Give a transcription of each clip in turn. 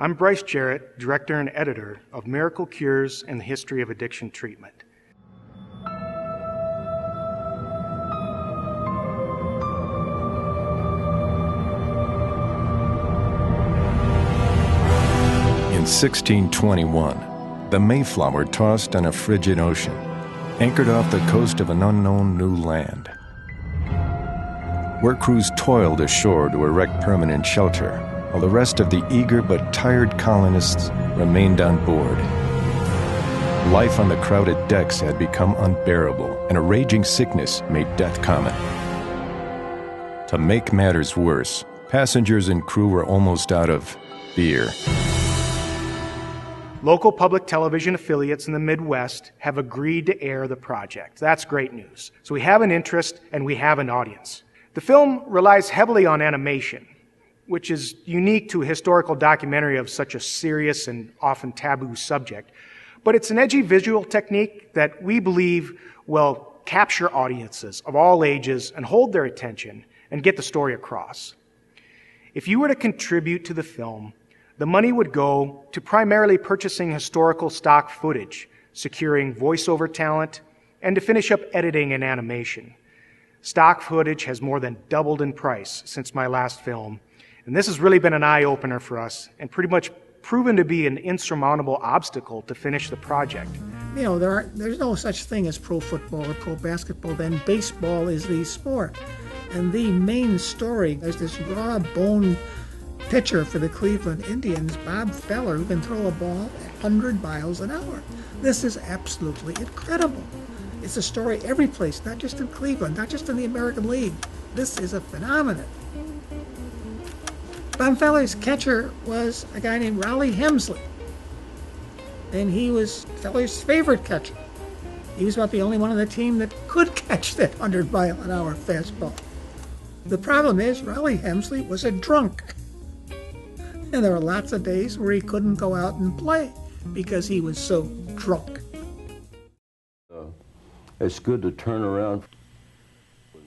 I'm Bryce Jarrett, Director and Editor of Miracle Cures and the History of Addiction Treatment. In 1621, the Mayflower tossed on a frigid ocean, anchored off the coast of an unknown new land. Work crews toiled ashore to erect permanent shelter, while the rest of the eager but tired colonists remained on board. Life on the crowded decks had become unbearable, and a raging sickness made death common. To make matters worse, passengers and crew were almost out of beer. Local public television affiliates in the Midwest have agreed to air the project. That's great news. So we have an interest and we have an audience. The film relies heavily on animation, which is unique to a historical documentary of such a serious and often taboo subject. But it's an edgy visual technique that we believe will capture audiences of all ages and hold their attention and get the story across. If you were to contribute to the film, the money would go to primarily purchasing historical stock footage, securing voiceover talent, and to finish up editing and animation. Stock footage has more than doubled in price since my last film, and this has really been an eye-opener for us and pretty much proven to be an insurmountable obstacle to finish the project. You know, there's no such thing as pro football or pro basketball, then baseball is the sport. And the main story, there's this raw-boned pitcher for the Cleveland Indians, Bob Feller, who can throw a ball 100 miles an hour. This is absolutely incredible. It's a story every place, not just in Cleveland, not just in the American League. This is a phenomenon. Bob Feller's catcher was a guy named Rollie Hemsley, and he was Feller's favorite catcher. He was about the only one on the team that could catch that 100-mile-an-hour fastball. The problem is Rollie Hemsley was a drunk. And there were lots of days where he couldn't go out and play because he was so drunk. It's good to turn around.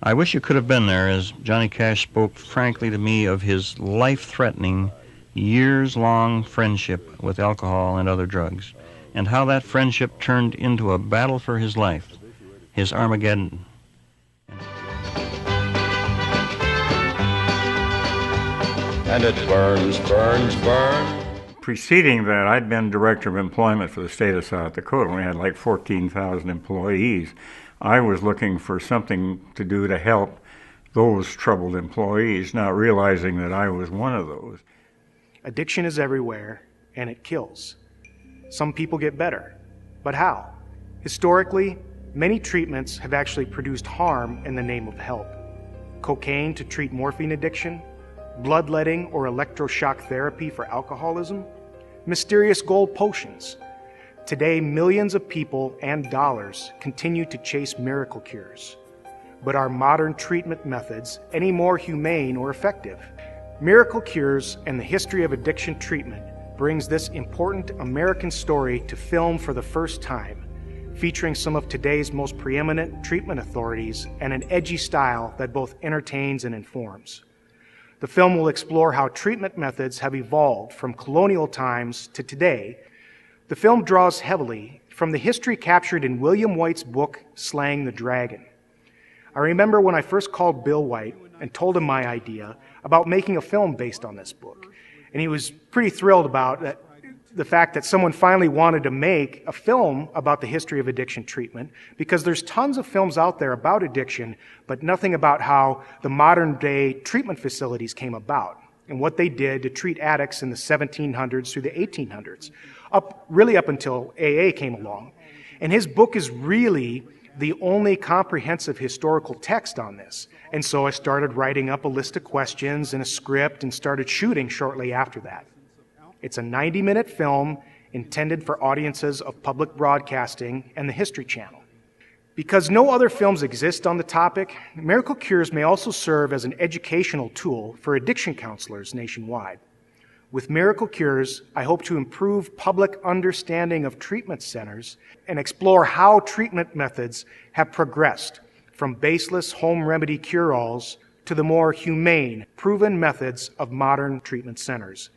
I wish you could have been there, as Johnny Cash spoke frankly to me of his life-threatening, years-long friendship with alcohol and other drugs, and how that friendship turned into a battle for his life, his Armageddon. And it burns, burns, burns. Preceding that, I'd been director of employment for the state of South Dakota. We had like 14,000 employees. I was looking for something to do to help those troubled employees, not realizing that I was one of those. Addiction is everywhere, and it kills. Some people get better, but how? Historically, many treatments have actually produced harm in the name of help. Cocaine to treat morphine addiction, bloodletting or electroshock therapy for alcoholism, mysterious gold potions. Today, millions of people and dollars continue to chase miracle cures. But are modern treatment methods any more humane or effective? Miracle Cures and the History of Addiction Treatment brings this important American story to film for the first time, featuring some of today's most preeminent treatment authorities and an edgy style that both entertains and informs. The film will explore how treatment methods have evolved from colonial times to today. The film draws heavily from the history captured in William White's book, Slaying the Dragon. I remember when I first called Bill White and told him my idea about making a film based on this book. And he was pretty thrilled about that, the fact that someone finally wanted to make a film about the history of addiction treatment, because there's tons of films out there about addiction, but nothing about how the modern day treatment facilities came about and what they did to treat addicts in the 1700s through the 1800s, really up until AA came along. And his book is really the only comprehensive historical text on this. And so I started writing up a list of questions and a script and started shooting shortly after that. It's a 90-minute film intended for audiences of public broadcasting and the History Channel. Because no other films exist on the topic, Miracle Cures may also serve as an educational tool for addiction counselors nationwide. With Miracle Cures, I hope to improve public understanding of treatment centers and explore how treatment methods have progressed from baseless home remedy cure-alls to the more humane, proven methods of modern treatment centers.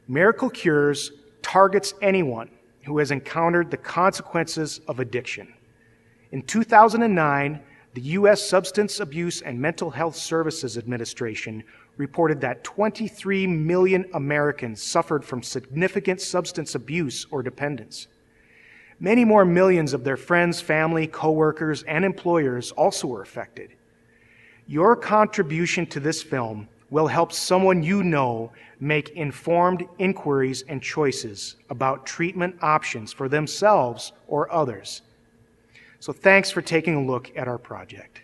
Miracle Cures targets anyone who has encountered the consequences of addiction. In 2009, the U.S. Substance Abuse and Mental Health Services Administration reported that 23 million Americans suffered from significant substance abuse or dependence. Many more millions of their friends, family, coworkers, and employers also were affected. Your contribution to this film will help someone you know make informed inquiries and choices about treatment options for themselves or others. So thanks for taking a look at our project.